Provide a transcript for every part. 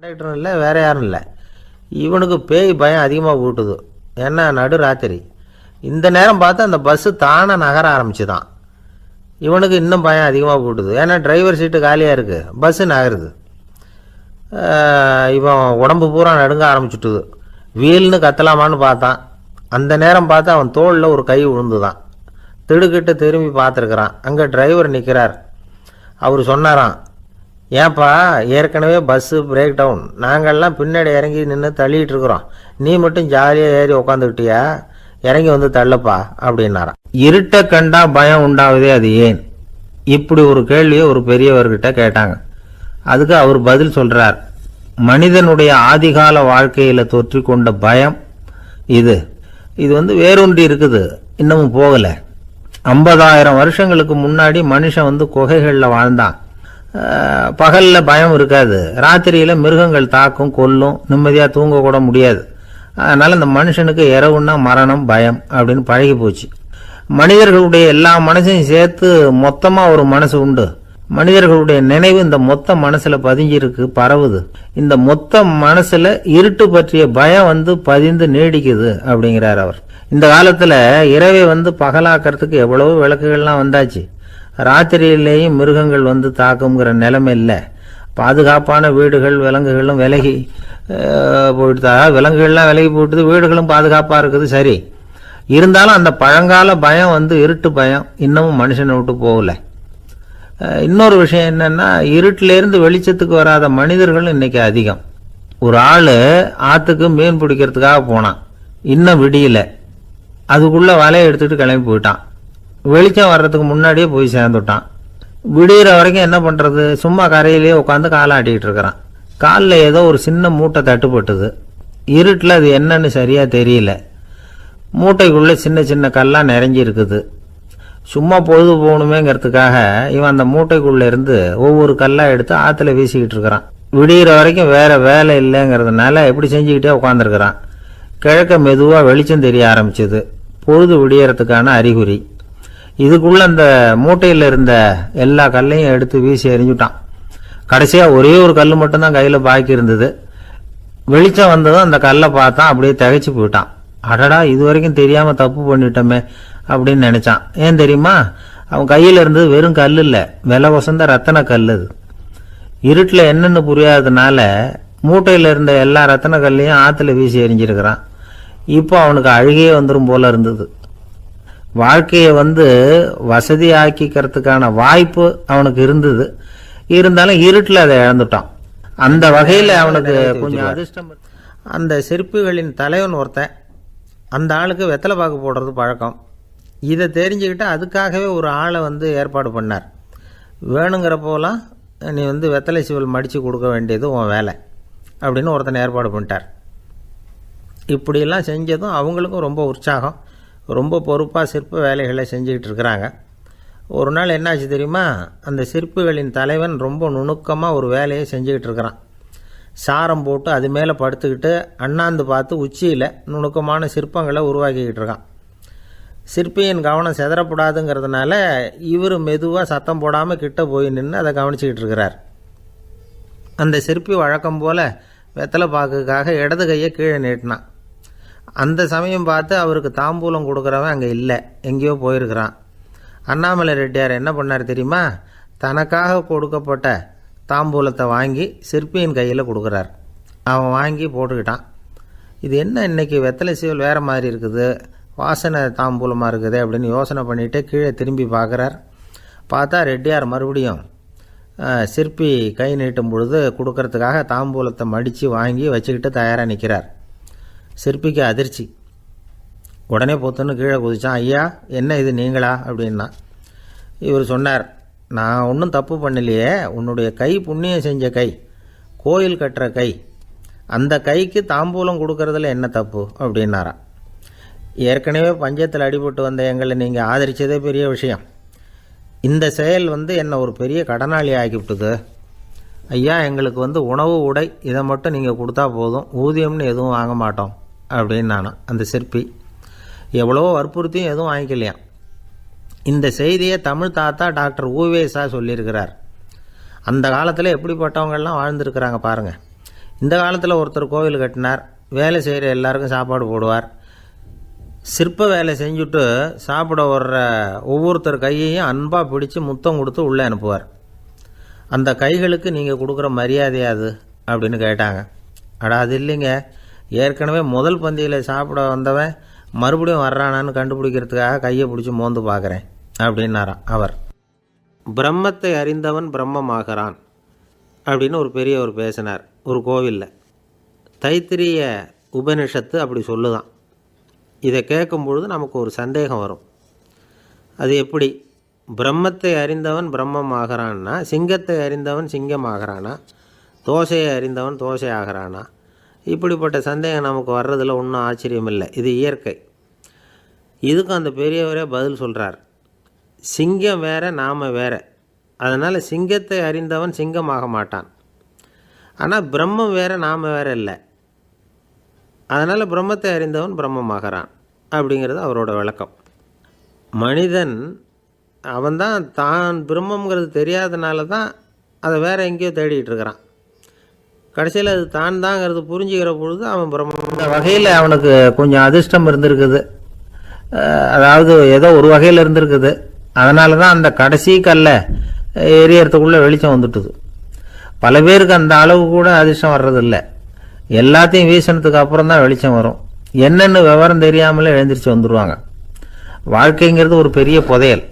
கண்டக்டரும் இல்லை, வேறு யாரும் இல்லை. இவனுக்கு பேய் பயம் அதிகமாக ஊட்டுது. ஏன்னா நடு ராத்திரி இந்த நேரம் பார்த்து அந்த பஸ்ஸு தானே நகர ஆரம்பிச்சுதான். இவனுக்கு இன்னும் பயம் அதிகமாக போட்டுது. ஏன்னா டிரைவர் சீட்டு காலியாக இருக்குது, பஸ்ஸு நகருது. இவன் உடம்பு பூரா நடுங்க ஆரம்பிச்சுட்டுது. வீல்னு கத்தலாமான்னு பார்த்தான். அந்த நேரம் பார்த்து அவன் தோளில் ஒரு கை விழுந்துதான். திடுக்கிட்டு திரும்பி பார்த்துருக்குறான். அங்கே டிரைவர் நிற்கிறார். அவர் சொன்னாராம், ஏன்பா ஏற்கனவே பஸ்ஸு பிரேக் டவுன், நாங்கள்லாம் பின்னாடி இறங்கி நின்று தள்ளிகிட்டு இருக்கிறோம், நீ மட்டும் ஜாலியாக ஏறி உக்காந்துக்கிட்டியா, இறங்கி வந்து தள்ளுப்பா அப்படின்னாராம். இருட்டை கண்டா பயம் உண்டாவதே அது ஏன்? இப்படி ஒரு கேள்வியை ஒரு பெரியவர்கிட்ட கேட்டாங்க. அதுக்கு அவர் பதில் சொல்றார், மனிதனுடைய ஆதிகால வாழ்க்கையில் தொற்றி கொண்ட பயம் இது வேரூன்றி இருக்குது, இன்னமும் போகலை. 50,000 வருஷங்களுக்கு முன்னாடி மனுஷன் குகைகளில் வாழ்ந்தான். பகலில் பயம் இருக்காது, ராத்திரியில் மிருகங்கள் தாக்கும் கொல்லும், நிம்மதியாக தூங்க கூட முடியாது. அதனால் இந்த மனுஷனுக்கு இரவுன்னா மரணம் பயம் அப்படின்னு பழகி போச்சு. மனிதர்களுடைய எல்லா மனசையும் சேர்த்து மொத்தமாக ஒரு மனசு உண்டு. மனிதர்களுடைய நினைவு இந்த மொத்த மனசில் பதிஞ்சிருக்கு, பரவுது. இந்த மொத்த மனசில் இருட்டு பற்றிய பயம் பதிந்து நீடிக்குது அப்படிங்கிறார் அவர். இந்த காலத்தில் இரவை பகலாக்கிறதுக்கு எவ்வளவோ விளக்குகள்லாம் வந்தாச்சு. ராத்திரியிலேயும் மிருகங்கள் தாக்குங்கிற நிலைமை இல்லை. பாதுகாப்பான வீடுகள் விலங்குகளும் விலகி போயிட்டு, விலங்குகள்லாம் விலகி போயிட்டுது, வீடுகளும் பாதுகாப்பாக இருக்குது. சரி, இருந்தாலும் அந்த பழங்கால பயம் இருட்டு பயம் இன்னமும் மனுஷனை விட்டு போகல. இன்னொரு விஷயம் என்னன்னா, இருட்டிலேருந்து வெளிச்சத்துக்கு வராத மனிதர்கள் இன்னைக்கு அதிகம். ஒரு ஆள் ஆற்றுக்கு மீன் பிடிக்கிறதுக்காக போனான், இன்னும் விடியல. அதுக்குள்ளே வலையை எடுத்துகிட்டு கிளம்பி போயிட்டான். வெளிச்சம் வர்றதுக்கு முன்னாடியே போய் சேர்ந்துட்டான். விடிகிற வரைக்கும் என்ன பண்ணுறது, சும்மா கரையிலேயே உட்காந்து காலை ஆட்டிக்கிட்டு இருக்கிறான். காலில் ஏதோ ஒரு சின்ன மூட்டை தட்டுப்பட்டுது. இருட்டில் அது என்னன்னு சரியாக தெரியல. மூட்டைக்குள்ளே சின்ன சின்ன கல்லாக நிறைஞ்சி இருக்குது. சும்மா பொழுது போகணுமேங்கிறதுக்காக இவன் அந்த மூட்டைக்குள்ளே இருந்து ஒவ்வொரு கல்லாக எடுத்து ஆற்றுல வீசிக்கிட்டு இருக்கிறான். விடிகிற வரைக்கும் வேறு வேலை இல்லைங்கிறதுனால எப்படி செஞ்சுக்கிட்டே உட்காந்துருக்கிறான். கிழக்க மெதுவாக வெளிச்சம் தெரிய ஆரம்பிச்சது, பொழுது விடியறதுக்கான அறிகுறி. இதுக்குள்ளே அந்த மூட்டையில் இருந்த எல்லா கல்லையும் எடுத்து வீசி எறிஞ்சுட்டான். கடைசியாக ஒரே ஒரு கல் மட்டும்தான் கையில் பாக்கி இருந்தது. வெளிச்சம் வந்ததும் அந்த கல்லை பார்த்தான், அப்படியே திகைச்சு போயிட்டான். அடடா, இது வரைக்கும் தெரியாமல் தப்பு பண்ணிட்டோமே அப்படின்னு நினச்சான். ஏன் தெரியுமா, அவன் கையில் இருந்தது வெறும் கல் இல்லை, விலை வசந்த ரத்தன கல். அது இருட்டில் என்னென்னு புரியாததுனால மூட்டையில் இருந்த எல்லா ரத்தன கல்லையும் ஆற்றுல வீசி எறிஞ்சிருக்கிறான். இப்போ அவனுக்கு அழுகையே வந்துடும் போல இருந்தது. வாழ்க்கையை வசதி ஆக்கிக்கிறதுக்கான வாய்ப்பு அவனுக்கு இருந்தது, இருந்தாலும் இருட்டில் அதை இழந்துட்டான். அந்த வகையில் அவனுக்கு கொஞ்சம் அதிர்ஷ்டம். அந்த சிற்பிகளின் தலைவன் ஒருத்தன், அந்த ஆளுக்கு வெத்தலை பாக்கு போடுறது பழக்கம். இதை தெரிஞ்சுக்கிட்டு அதுக்காகவே ஒரு ஆளை ஏற்பாடு பண்ணார். வேணுங்கிறப்போலாம் நீ வெத்தலை சிவல் மடித்து கொடுக்க வேண்டியது உன் வேலை அப்படின்னு ஒருத்தனை ஏற்பாடு பண்ணிட்டார். இப்படியெல்லாம் செஞ்சதும் அவங்களுக்கும் ரொம்ப உற்சாகம். ரொம்ப பொறுப்பாக சிற்ப வேலைகளை செஞ்சுக்கிட்டு இருக்கிறாங்க. ஒரு நாள் என்னாச்சு தெரியுமா, அந்த சிற்பிகளின் தலைவன் ரொம்ப நுணுக்கமாக ஒரு வேலையை செஞ்சுக்கிட்டு இருக்கிறான். சாரம் போட்டு அது மேலே படுத்துக்கிட்டு அண்ணாந்து பார்த்து உச்சியில் நுணுக்கமான சிற்பங்களை உருவாக்கிக்கிட்டு இருக்கான். சிற்பியின் கவனம் செதறப்படாதுங்கிறதுனால இவர் மெதுவாக சத்தம் போடாமல் கிட்ட போய் நின்று அதை கவனிச்சிக்கிட்டு இருக்கிறார். அந்த சிற்பி வழக்கம் போல் வெத்தலை பாக்குக்காக இடது கையை கீழே நீட்டினான். அந்த சமயம் பார்த்து அவருக்கு தாம்பூலம் கொடுக்குறவன் அங்கே இல்லை, எங்கேயோ போயிருக்கிறான். அண்ணாமலை ரெட்டியார் என்ன பண்ணார் தெரியுமா, தனக்காக கொடுக்கப்பட்ட தாம்பூலத்தை வாங்கி சிற்பியின் கையில் கொடுக்குறார். அவன் வாங்கி போட்டுக்கிட்டான். இது என்ன இன்னைக்கு வெத்தலை சீவல் வேறு மாதிரி இருக்குது, வாசனை தாம்பூலமாக இருக்குது அப்படின்னு யோசனை பண்ணிவிட்டு கீழே திரும்பி பார்க்குறார். பார்த்தா ரெட்டியார் மறுபடியும் சிற்பி கை நீட்டும் பொழுது கொடுக்கறதுக்காக தாம்பூலத்தை மடித்து வாங்கி வச்சுக்கிட்டு தயாராக நிற்கிறார். சிற்பிக்கு அதிர்ச்சி. உடனே பொத்துன்னு கீழே குதிச்சான். ஐயா, என்ன இது நீங்களா அப்படின்னா. இவர் சொன்னார், நான் ஒன்றும் தப்பு பண்ணலையே, உன்னுடைய கை புண்ணியம் செஞ்ச கை, கோயில் கட்டுற கை, அந்த கைக்கு தாம்பூலம் கொடுக்கறதுல என்ன தப்பு அப்படின்னாராம். ஏற்கனவே பஞ்சத்தில் அடிபட்டு வந்த எங்களை நீங்கள் ஆதரித்ததே பெரிய விஷயம். இந்த செயல் என்னை ஒரு பெரிய கடனாளி ஆக்கிவிட்டுது. ஐயா, எங்களுக்கு உணவு உடை இதை மட்டும் நீங்கள் கொடுத்தா போதும், ஊதியம்னு எதுவும் வாங்க மாட்டோம் அப்படின்னு நானும். அந்த சிற்பி எவ்வளோ வற்புறுத்தியும் எதுவும் வாங்கிக்கலையாம். இந்த செய்தியை தமிழ் தாத்தா டாக்டர் ஊவேசா சொல்லியிருக்கிறார். அந்த காலத்தில் எப்படிப்பட்டவங்கள்லாம் வாழ்ந்துருக்கிறாங்க பாருங்கள். இந்த காலத்தில் ஒருத்தர் கோவில் கட்டினார், வேலை செய்கிற எல்லாருக்கும் சாப்பாடு போடுவார். சிற்ப வேலை செஞ்சுட்டு சாப்பிட வர்ற ஒவ்வொருத்தர் கையையும் அன்பாக பிடிச்சி முத்தம் கொடுத்து உள்ளே அனுப்புவார். அந்த கைகளுக்கு நீங்கள் கொடுக்குற மரியாதையா அது அப்படின்னு கேட்டாங்க. அது இல்லைங்க, ஏற்கனவே முதல் பந்தியில் சாப்பிட வந்தவன் மறுபடியும் வர்றானான்னு கண்டுபிடிக்கிறதுக்காக கையை பிடிச்சி மோந்து பார்க்குறேன் அப்படின்னாராம் அவர். பிரம்மத்தை அறிந்தவன் பிரம்மமாகிறான் அப்படின்னு ஒரு பெரியவர் பேசினார் ஒரு கோவிலில். தைத்திரிய உபனிஷத்து அப்படி சொல்லுதான். இதை கேட்கும் பொழுது நமக்கு ஒரு சந்தேகம் வரும். அது எப்படி? பிரம்மத்தை அறிந்தவன் பிரம்மம் ஆகிறான்னா, சிங்கத்தை அறிந்தவன் சிங்கம் ஆகிறானா, தோசையை அறிந்தவன் தோசை ஆகிறானா? இப்படிப்பட்ட சந்தேகம் நமக்கு வர்றதில் ஒன்றும் ஆச்சரியம் இல்லை, இது இயற்கை. இதுக்கும் அந்த பெரியவரே பதில் சொல்கிறார். சிங்கம் வேற, நாம் வேற. அதனால் சிங்கத்தை அறிந்தவன் சிங்கமாக மாட்டான். ஆனால் பிரம்மம் வேறு, நாம் வேறு இல்லை. அதனால் பிரம்மத்தை அறிந்தவன் பிரம்மமாகறான் அப்படிங்கிறது அவரோட விளக்கம். மனிதன் அவன்தான் தான் பிரம்மங்கிறது தெரியாதனால தான் அதை வேறு எங்கேயோ தேடிகிட்டு இருக்கிறான். கடைசியில் அது தான் தாங்கிறது புரிஞ்சுக்கிற பொழுது அவன் பிரம்மம். இந்த வகையில் அவனுக்கு கொஞ்சம் அதிர்ஷ்டம் இருந்திருக்குது. அதாவது ஏதோ ஒரு வகையில் இருந்திருக்குது. அதனால தான் அந்த கடைசி கல்லை எரியறதுக்குள்ளே வெளிச்சம் வந்துட்டுது. பல பேருக்கு அந்த அளவு கூட அதிர்ஷ்டம் வர்றதில்லை. எல்லாத்தையும் வீசினதுக்கு அப்புறம் தான் வெளிச்சம் வரும். என்னென்னு விவரம் தெரியாமலே எழுந்திரிச்சு வந்துடுவாங்க. வாழ்க்கைங்கிறது ஒரு பெரிய புதையல்.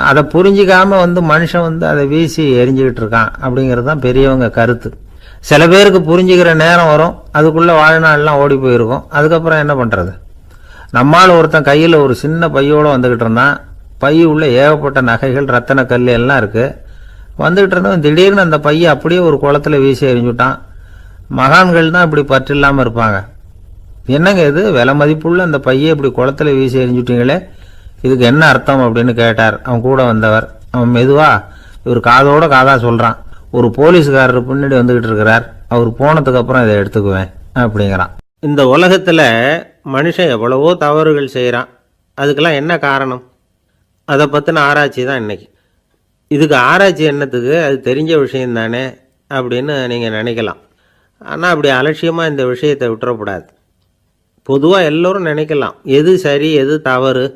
அதை புரிஞ்சிக்காமல் மனுஷன் அதை வீசி எரிஞ்சுக்கிட்டு இருக்கான் அப்படிங்கிறது தான் பெரியவங்க கருத்து. சில பேருக்கு புரிஞ்சுக்கிற நேரம் வரும், அதுக்குள்ளே வாழ்நாள்லாம் ஓடி போயிருக்கும். அதுக்கப்புறம் என்ன பண்ணுறது? நம்மால் ஒருத்தன் கையில் ஒரு சின்ன பையோடு வந்துக்கிட்டு இருந்தான். பை உள்ள ஏகப்பட்ட நகைகள், ரத்தன கல் எல்லாம் இருக்குது. வந்துக்கிட்டு இருந்தவன் திடீர்னு அந்த பையை அப்படியே ஒரு குளத்துல வீசி எறிஞ்சுட்டான். மகான்கள் தான் இப்படி பற்று இல்லாமல் இருப்பாங்க. என்னங்க இது, விலை மதிப்புள்ள அந்த பையை இப்படி குளத்துல வீசி எறிஞ்சுட்டீங்களே, இதுக்கு என்ன அர்த்தம் அப்படின்னு கேட்டார் அவன் கூட வந்தவர். அவன் மெதுவா இவர் காதோட காதா சொல்கிறான். ஒரு போலீஸ்காரர் பின்னாடி வந்துக்கிட்டு இருக்கிறார், அவர் போனதுக்கு அப்புறம் இதை எடுத்துக்குவேன் அப்படிங்கிறான். இந்த உலகத்தில் மனுஷன் எவ்வளவோ தவறுகள் செய்கிறான். அதுக்கெல்லாம் என்ன காரணம்? அதை பற்றின ஆராய்ச்சி தான் இன்னைக்கு. இதுக்கு ஆராய்ச்சி என்னத்துக்கு, அது தெரிஞ்ச விஷயம் தானே அப்படின்னு நீங்கள் நினைக்கலாம். ஆனால் அப்படி அலட்சியமாக இந்த விஷயத்தை விட்டுறக்கூடாது. பொதுவாக எல்லோரும் நினைக்கலாம் எது சரி எது தவறு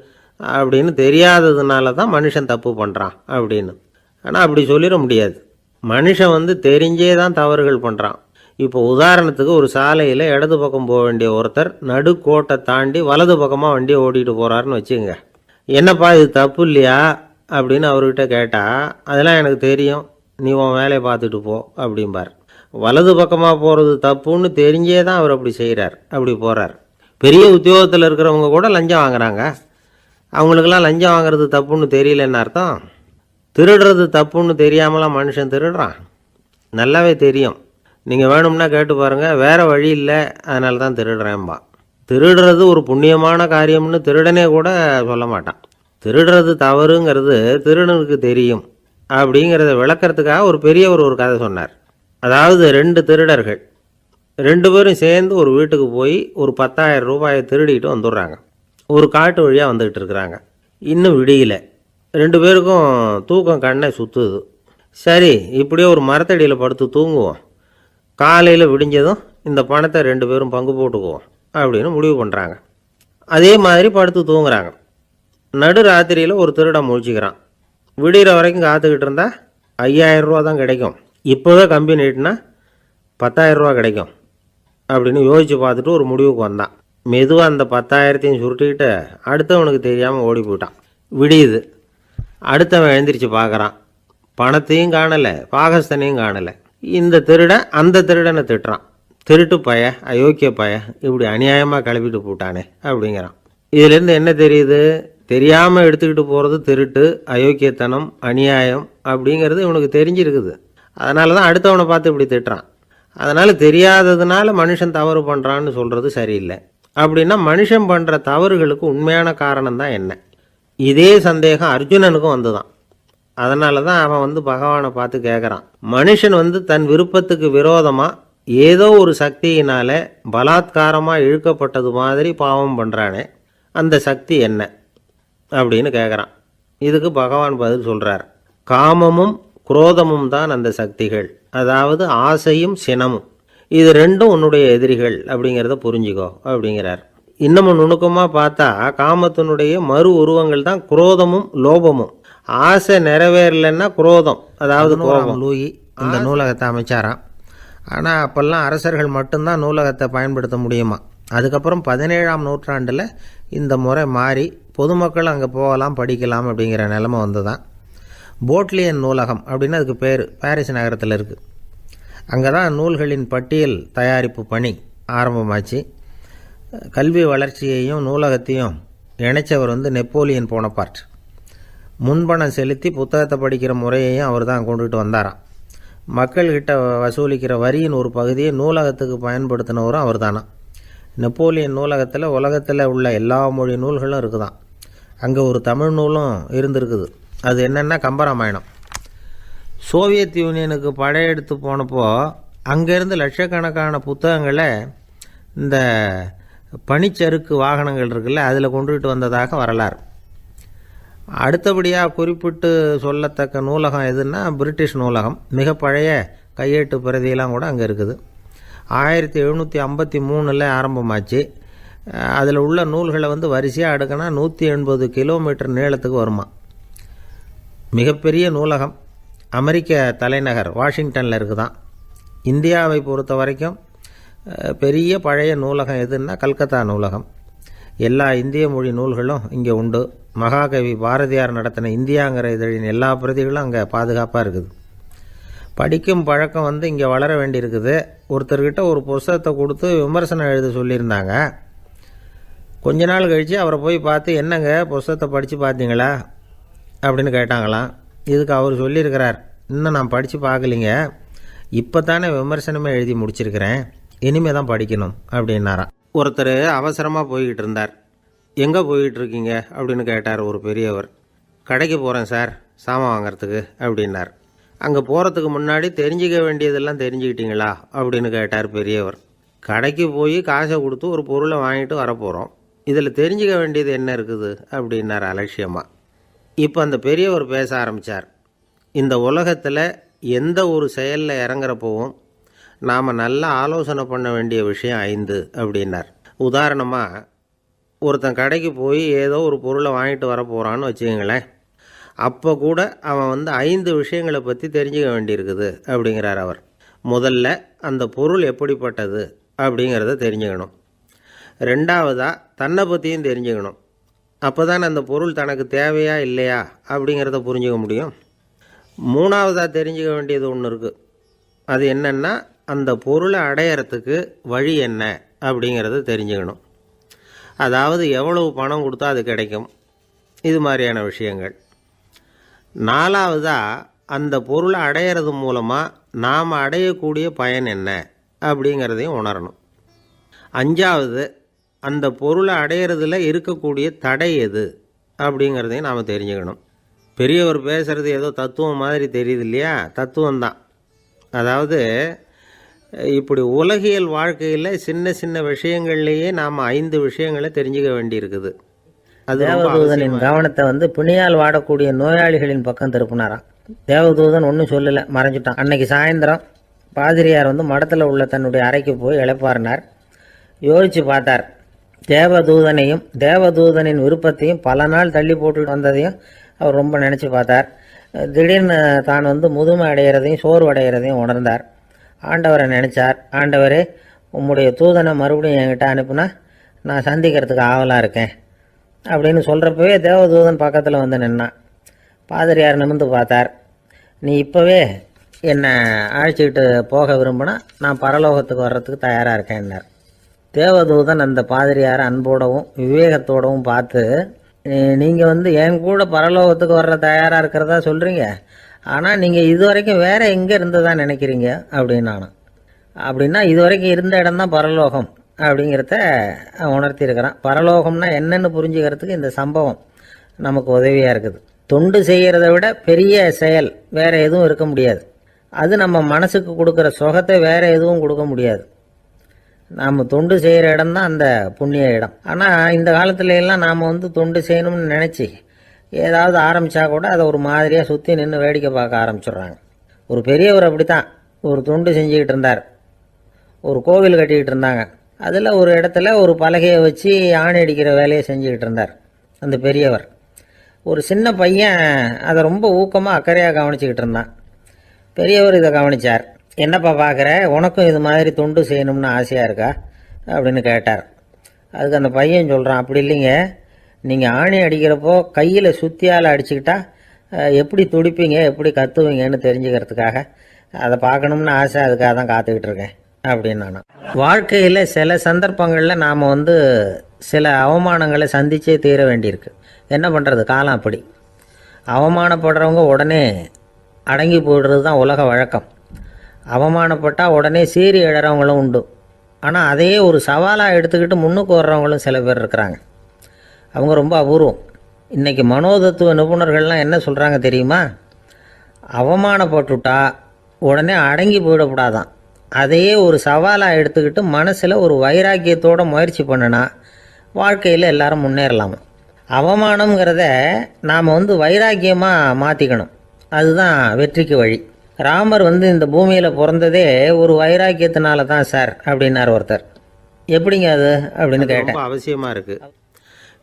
அப்படின்னு தெரியாததுனால தான் மனுஷன் தப்பு பண்ணுறான் அப்படின்னு. ஆனால் அப்படி சொல்லிட முடியாது. மனுஷன் தெரிஞ்சே தான் தவறுகள் பண்ணுறான். இப்போ உதாரணத்துக்கு ஒரு சாலையில் இடது பக்கம் போக வேண்டிய ஒருத்தர் நடுக்கோட்டை தாண்டி வலது பக்கமாக வண்டியை ஓட்டிகிட்டு போகிறாருன்னு வச்சுக்கோங்க. என்னப்பா இது தப்பு இல்லையா அப்படின்னு அவர்கிட்ட கேட்டால், அதெல்லாம் எனக்கு தெரியும், நீ உன் வேலையை பார்த்துட்டு போ அப்படிம்பார். வலது பக்கமாக போகிறது தப்புன்னு தெரிஞ்சே தான் அவர் அப்படி செய்கிறார், அப்படி போகிறார். பெரிய உத்தியோகத்தில் இருக்கிறவங்க கூட லஞ்சம் வாங்குறாங்க. அவங்களுக்கெல்லாம் லஞ்சம் வாங்குறது தப்புன்னு தெரியலன்னு அர்த்தம்? திருடுறது தப்புன்னு தெரியாமலாம் மனுஷன் திருடுறான்? நல்லாவே தெரியும். நீங்கள் வேணும்னா கேட்டு பாருங்கள், வேறு வழி இல்லை அதனால தான் திருடுறேன்பா. திருடுறது ஒரு புண்ணியமான காரியம்னு திருடனே கூட சொல்ல மாட்டான். திருடுறது தவறுங்கிறது திருடனுக்கு தெரியும் அப்படிங்கிறத விளக்கிறதுக்காக ஒரு பெரியவர் ஒரு கதை சொன்னார். அதாவது 2 திருடர்கள் 2 பேரும் சேர்ந்து ஒரு வீட்டுக்கு போய் ஒரு 10,000 ரூபாயை திருடிட்டு வந்துடுறாங்க. ஒரு காட்டு வழியாக வந்துக்கிட்டு இருக்கிறாங்க. இன்னும் விடியல. 2 பேருக்கும் தூக்கம் கண்ணை சுற்றுது. சரி, இப்படியே ஒரு மரத்தடியில் படுத்து தூங்குவோம், காலையில் விடிஞ்சதும் இந்த பணத்தை 2 பேரும் பங்கு போட்டுக்குவோம் அப்படின்னு முடிவு பண்ணுறாங்க. அதே மாதிரி படுத்து தூங்குறாங்க. நடு ராத்திரியில் ஒரு திருடன் முழிச்சிக்கிறான். விடிகிற வரைக்கும் காத்துக்கிட்டு இருந்தால் 5,000 ரூபா தான் கிடைக்கும், இப்போவே கம்பி நீட்டினா 10,000 ரூபா கிடைக்கும் அப்படின்னு யோசித்து பார்த்துட்டு ஒரு முடிவுக்கு வந்தான். மெதுவாக அந்த 10,000த்தையும் சுருட்டிக்கிட்டு அடுத்தவனுக்கு தெரியாமல் ஓடி போயிட்டான். விடியுது. அடுத்தவன் எழுந்திரிச்சு பார்க்குறான். பணத்தையும் காணலை, பாகஸ்தனையும் காணலை. இந்த திருடன் அந்த திருடனை திட்டுறான். திருட்டு பய, அயோக்கிய பய, இப்படி அநியாயமாக கிளப்பிட்டு போட்டானே அப்படிங்கிறான். இதுலேருந்து என்ன தெரியுது? தெரியாமல் எடுத்துக்கிட்டு போகிறது திருட்டு, அயோக்கியத்தனம், அநியாயம் அப்படிங்கிறது இவனுக்கு தெரிஞ்சிருக்குது. அதனால தான் அடுத்தவனை பார்த்து இப்படி திட்டுறான். அதனால் தெரியாததுனால மனுஷன் தவறு பண்ணுறான்னு சொல்கிறது சரியில்லை. அப்படின்னா மனுஷன் பண்ணுற தவறுகளுக்கு உண்மையான காரணம் தான் என்ன? இதே சந்தேகம் அர்ஜுனனுக்கும் வந்துதான். அதனால தான் அவன் பகவானை பார்த்து கேட்குறான். மனுஷன் தன் விருப்பத்துக்கு விரோதமாக ஏதோ ஒரு சக்தியினால பலாத்காரமாக இழுக்கப்பட்டது மாதிரி பாவம் பண்ணுறானே, அந்த சக்தி என்ன அப்படின்னு கேட்குறான். இதுக்கு பகவான் பதில் சொல்கிறார். காமமும் குரோதமும் தான் அந்த சக்திகள், அதாவது ஆசையும் சினமும். இது ரெண்டும் உன்னுடைய எதிரிகள் அப்படிங்கிறத புரிஞ்சுக்கோ அப்படிங்கிறார். இன்னமும் நுணுக்கமாக பார்த்தா காமத்தினுடைய மறு உருவங்கள் தான் குரோதமும் லோபமும். ஆசை நிறைவேறலைன்னா குரோதம், அதாவது கோபம். லூயி இந்த நூலகத்தை அமைச்சாராம். ஆனால் அப்போல்லாம் அரசர்கள் மட்டும்தான் நூலகத்தை பயன்படுத்த முடியுமா. அதுக்கப்புறம் 17ஆம் நூற்றாண்டில் இந்த முறை மாறி பொதுமக்கள் அங்கே போகலாம், படிக்கலாம் அப்படிங்கிற நிலைமை வந்து தான் போட்லியன் நூலகம் அப்படின்னு அதுக்கு பேர் பாரிஸ் நகரத்தில் இருக்குது. அங்கே தான் நூல்களின் பட்டியல் தயாரிப்பு பணி ஆரம்பமாச்சு. கல்வி வளர்ச்சியையும் நூலகத்தையும் இணைச்சவர் வந்து நெப்போலியன் போனபார்ட். முன்பணம் செலுத்தி புத்தகத்தை படிக்கிற முறையையும் அவர் தான் கொண்டுகிட்டு வந்தாராம். மக்கள்கிட்ட வசூலிக்கிற வரியின் ஒரு பகுதியை நூலகத்துக்கு பயன்படுத்தினவரும் அவர் தானா. நெப்போலியன் நூலகத்தில் உலகத்தில் உள்ள எல்லா மொழி நூல்களும் இருக்குதான். அங்கே ஒரு தமிழ் நூலும் இருந்திருக்குது. அது என்னென்னா கம்பராமாயணம். சோவியத் யூனியனுக்கு படையெடுத்து போனப்போ அங்கேருந்து லட்சக்கணக்கான புத்தகங்களை இந்த பனிச்சறுக்கு வாகனங்கள் இருக்குல்ல, அதில் கொண்டுகிட்டு வந்ததாக வரலாறு. அடுத்தபடியாக குறிப்பிட்டு சொல்லத்தக்க நூலகம் எதுன்னா பிரிட்டிஷ் நூலகம். மிக பழைய கையெழுத்து பிரதியெல்லாம் கூட அங்கே இருக்குது. 1753 ஆரம்பமாச்சு. அதில் உள்ள நூல்களை வந்து வரிசையாக அடுக்கினா 180 கிலோமீட்டர் நீளத்துக்கு வருமா. மிகப்பெரிய நூலகம் அமெரிக்க தலைநகர் வாஷிங்டனில் இருக்குதான். இந்தியாவை பொறுத்த வரைக்கும் பெரிய பழைய நூலகம் எதுன்னா கல்கத்தா நூலகம். எல்லா இந்திய மொழி நூல்களும் இங்கே உண்டு. மகாகவி பாரதியார் நடத்தின இந்தியாங்கிற இதழின் எல்லா பிரதிகளும் அங்கே பாதுகாப்பாக இருக்குது. படிக்கும் பழக்கம் வந்து இங்கே வளர வேண்டியிருக்குது. ஒருத்தர்கிட்ட ஒரு புஸ்தகத்தை கொடுத்து விமர்சனம் எழுத சொல்லியிருந்தாங்க. கொஞ்ச நாள் கழித்து அவரை போய் பார்த்து, என்னங்க புஸ்தகத்தை படித்து பார்த்தீங்களா அப்படின்னு கேட்டாங்களாம். இதுக்கு அவர் சொல்லியிருக்கிறார், இன்னும் நான் படித்து பார்க்கலிங்க, இப்போ தானே விமர்சனமே எழுதி முடிச்சிருக்கிறேன், இனிமே தான் படிக்கணும் அப்படின்னாராம். ஒருத்தர் அவசரமாக போய்கிட்டு இருந்தார். எங்கே போய்கிட்டு இருக்கீங்க அப்படின்னு கேட்டார் ஒரு பெரியவர். கடைக்கு போகிறேன் சார், சாமான் வாங்கிறதுக்கு அப்படின்னார். அங்கே போகிறதுக்கு முன்னாடி தெரிஞ்சிக்க வேண்டியதெல்லாம் தெரிஞ்சுக்கிட்டீங்களா அப்படின்னு கேட்டார் பெரியவர். கடைக்கு போய் காசை கொடுத்து ஒரு பொருளை வாங்கிட்டு வரப்போகிறோம், இதில் தெரிஞ்சிக்க வேண்டியது என்ன இருக்குது அப்படின்னார் அலட்சியமாக. இப்போ அந்த பெரியவர் பேச ஆரம்பித்தார். இந்த உலகத்தில் எந்த ஒரு செயலில் இறங்குறப்போவும் நாம் நல்லா ஆலோசனை பண்ண வேண்டிய விஷயம் 5 அப்படின்னார். உதாரணமாக, ஒருத்தன் கடைக்கு போய் ஏதோ ஒரு பொருளை வாங்கிட்டு வர போகிறான்னு வச்சுக்கங்களேன். அப்போ கூட அவன் வந்து 5 விஷயங்களை பற்றி தெரிஞ்சுக்க வேண்டியிருக்குது அப்படிங்கிறார் அவர். முதல்ல அந்த பொருள் எப்படிப்பட்டது அப்படிங்கிறத தெரிஞ்சுக்கணும். ரெண்டாவதாக தன்னை பற்றியும் தெரிஞ்சுக்கணும். அப்போ தான் அந்த பொருள் தனக்கு தேவையா இல்லையா அப்படிங்கிறத புரிஞ்சுக்க முடியும். மூணாவதாக தெரிஞ்சுக்க வேண்டியது ஒன்று இருக்குது. அது என்னென்னா, அந்த பொருளை அடையிறதுக்கு வழி என்ன அப்படிங்கிறத தெரிஞ்சுக்கணும். அதாவது எவ்வளவு பணம் கொடுத்தா அது கிடைக்கும், இது மாதிரியான விஷயங்கள். நாலாவதாக அந்த பொருளை அடையிறது மூலமாக நாம் அடையக்கூடிய பயன் என்ன அப்படிங்கிறதையும் உணரணும். அஞ்சாவது, அந்த பொருளை அடையிறதுல இருக்கக்கூடிய தடை எது அப்படிங்கிறதையும் நாம் தெரிஞ்சுக்கணும். பெரியவர் பேசுகிறது ஏதோ தத்துவம் மாதிரி தெரியுது இல்லையா? தத்துவம்தான். அதாவது இப்படி உலகியல் வாழ்க்கையில் சின்ன சின்ன விஷயங்கள்லேயே நாம் 5 விஷயங்களை தெரிஞ்சுக்க வேண்டியிருக்குது. அது தேவதூதனின் கவனத்தை வந்து பிணியால் வாடக்கூடிய நோயாளிகளின் பக்கம் திருப்பினாராம். தேவதூதன் ஒன்றும் சொல்லலை, மறைஞ்சிட்டான். அன்னைக்கு சாயந்தரம் பாதிரியார் வந்து மடத்தில் உள்ள தன்னுடைய அறைக்கு போய் இளைப்பாறினார். யோசித்து பார்த்தார். தேவதூதனையும் தேவதூதனின் விருப்பத்தையும் பல நாள் தள்ளி போட்டு வந்ததையும் அவர் ரொம்ப நினச்சி பார்த்தார். திடீர்னு தான் வந்து முதுமை அடைகிறதையும் சோர்வு அடைகிறதையும் உணர்ந்தார். ஆண்டவரை நினச்சார். ஆண்டவரே, உம்முடைய தூதனை மறுபடியும் என்கிட்ட அனுப்புனா நான் சந்திக்கிறதுக்கு ஆவலாக இருக்கேன் அப்படின்னு சொல்கிறப்பவே தேவதூதன் பக்கத்தில் வந்து நின்னான். பாதிரியார் நிமிர்ந்து பார்த்தார். நீ இப்போவே என்னை அழைச்சிக்கிட்டு போக விரும்பினா நான் பரலோகத்துக்கு வர்றதுக்கு தயாராக இருக்கேன்னார். தேவதூதன் அந்த பாதிரியாரை அன்போடவும் விவேகத்தோடவும் பார்த்து, நீங்கள் வந்து என் கூட பரலோகத்துக்கு வர்ற தயாராக இருக்கிறதா சொல்கிறீங்க, ஆனால் நீங்கள் இது வரைக்கும் வேறு எங்கே இருந்ததா நினைக்கிறீங்க அப்படின்னானு. அப்படின்னா இது வரைக்கும் இருந்த இடம்தான் பரலோகம் அப்படிங்கிறத உணர்த்தியிருக்கிறான். பரலோகம்னா என்னென்னு புரிஞ்சுக்கிறதுக்கு இந்த சம்பவம் நமக்கு உதவியாக இருக்குது. தொண்டு செய்கிறத விட பெரிய செயல் வேறு எதுவும் இருக்க முடியாது. அது நம்ம மனசுக்கு கொடுக்குற சுகத்தை வேறு எதுவும் கொடுக்க முடியாது. நாம் தொண்டு செய்கிற இடம் தான் அந்த புண்ணிய இடம். ஆனால் இந்த காலத்துல எல்லாம் நாம் வந்து தொண்டு செய்யணும்னு நினச்சி ஏதாவது ஆரம்பித்தா கூட அதை ஒரு மாதிரியாக சுற்றி நின்று வேடிக்கை பார்க்க ஆரம்பிச்சிடுறாங்க. ஒரு பெரியவர் அப்படி தான் ஒரு தொண்டு செஞ்சுக்கிட்டு இருந்தார். ஒரு கோவில் கட்டிக்கிட்டு இருந்தாங்க. அதில் ஒரு இடத்துல ஒரு பலகையை வச்சு ஆணி அடிக்கிற வேலையை செஞ்சுக்கிட்டு இருந்தார் அந்த பெரியவர். ஒரு சின்ன பையன் அதை ரொம்ப ஊக்கமாக அக்கறையாக கவனிச்சுக்கிட்டு இருந்தான். பெரியவர் இதை கவனித்தார். என்னப்பா பார்க்குற, உனக்கும் இது மாதிரி தொண்டு செய்யணும்னு ஆசையாக இருக்கா அப்படின்னு கேட்டார். அதுக்கு அந்த பையன் சொல்கிறான், அப்படி இல்லைங்க, நீங்கள் ஆணி அடிக்கிறப்போ கையில் சுத்தியால் அடிச்சுக்கிட்டா எப்படி துடிப்பீங்க, எப்படி கத்துவீங்கன்னு தெரிஞ்சுக்கிறதுக்காக அதை பார்க்கணும்னு ஆசை, அதுக்காக தான் காத்துக்கிட்டு இருக்கேன் அப்படின்னு நான். வாழ்க்கையில் சில சந்தர்ப்பங்களில் நாம் சில அவமானங்களை சந்திச்சே தீர வேண்டியிருக்கு. என்ன பண்ணுறது, காலம் அப்படி. அவமானப்படுறவங்க உடனே அடங்கி போய்டுறது தான் உலக வழக்கம். அவமானப்பட்டால் உடனே சீறி எழறவங்களும் உண்டு. ஆனால் அதையே ஒரு சவாலாக எடுத்துக்கிட்டு முன்னுக்கு வர்றவங்களும் சில பேர் இருக்கிறாங்க. அவங்க ரொம்ப அபூர்வம். இன்றைக்கி மனோதத்துவ நிபுணர்கள்லாம் என்ன சொல்கிறாங்க தெரியுமா? அவமானப்பட்டுட்டா உடனே அடங்கி போயிடக்கூடாதான். அதையே ஒரு சவாலாக எடுத்துக்கிட்டு மனசில் ஒரு வைராக்கியத்தோடு முயற்சி பண்ணினா வாழ்க்கையில் எல்லாரும் முன்னேறலாமா. அவமானங்கிறத நாம் வைராக்கியமாக மாற்றிக்கணும். அதுதான் வெற்றிக்கு வழி. ராமர் இந்த பூமியில் பிறந்ததே ஒரு வைராக்கியத்தினால தான் சார் அப்படின்னார் ஒருத்தர். எப்படிங்க அது அப்படின்னு கேட்டேன். அவசியமாக இருக்குது.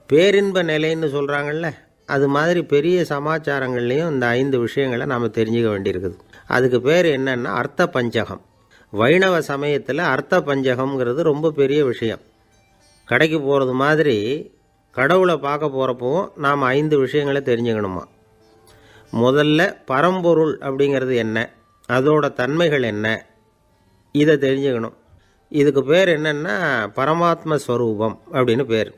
பேரின்ப நிலைன்னு சொல்கிறாங்கல்ல, அது மாதிரி பெரிய சமாச்சாரங்கள்லேயும் இந்த 5 விஷயங்களை நாம் தெரிஞ்சுக்க வேண்டியிருக்குது. அதுக்கு பேர் என்னன்னா அர்த்த பஞ்சகம். வைணவ சமயத்தில் அர்த்த பஞ்சகம்ங்கிறது ரொம்ப பெரிய விஷயம். கடைக்கு போகிறது மாதிரி கடவுளை பார்க்க போகிறப்பவும் நாம் 5 விஷயங்களை தெரிஞ்சுக்கணுமா. முதல்ல பரம்பொருள் அப்படிங்கிறது என்ன, அதோட தன்மைகள் என்ன, இதை தெரிஞ்சுக்கணும். இதுக்கு பேர் என்னென்னா பரமாத்ம ஸ்வரூபம் அப்படின்னு பேர்.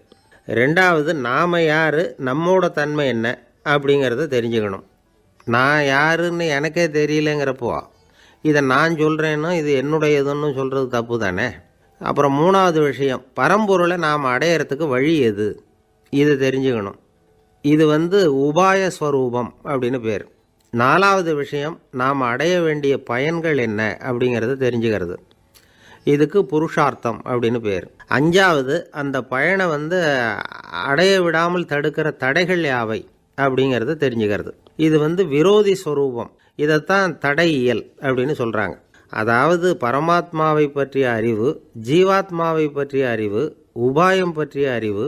ரெண்டாவது, நாம் யார், நம்மோட தன்மை என்ன அப்படிங்கிறத தெரிஞ்சுக்கணும். நான் யாருன்னு எனக்கே தெரியலங்கிறப்போ இதை நான் சொல்கிறேன்னு இது என்னுடையதுன்னு சொல்கிறது தப்பு தானே. அப்புறம் மூணாவது விஷயம், பரம்பொருளை நாம் அடையிறதுக்கு வழி எது, இதை தெரிஞ்சுக்கணும். இது உபாய ஸ்வரூபம் அப்படின்னு பேர். நாலாவது விஷயம், நாம் அடைய வேண்டிய பயன்கள் என்ன அப்படிங்கிறத தெரிஞ்சுக்கிறது. இதுக்கு புருஷார்த்தம் அப்படின்னு பேர். அஞ்சாவது, அந்த பயனை அடைய விடாமல் தடுக்கிற தடைகள் யாவை அப்படிங்கிறத தெரிஞ்சுக்கிறது. இது விரோதி ஸ்வரூபம். இதைத்தான் தடையியல் அப்படின்னு சொல்கிறாங்க. அதாவது பரமாத்மாவை பற்றிய அறிவு, ஜீவாத்மாவை பற்றிய அறிவு, உபாயம் பற்றிய அறிவு,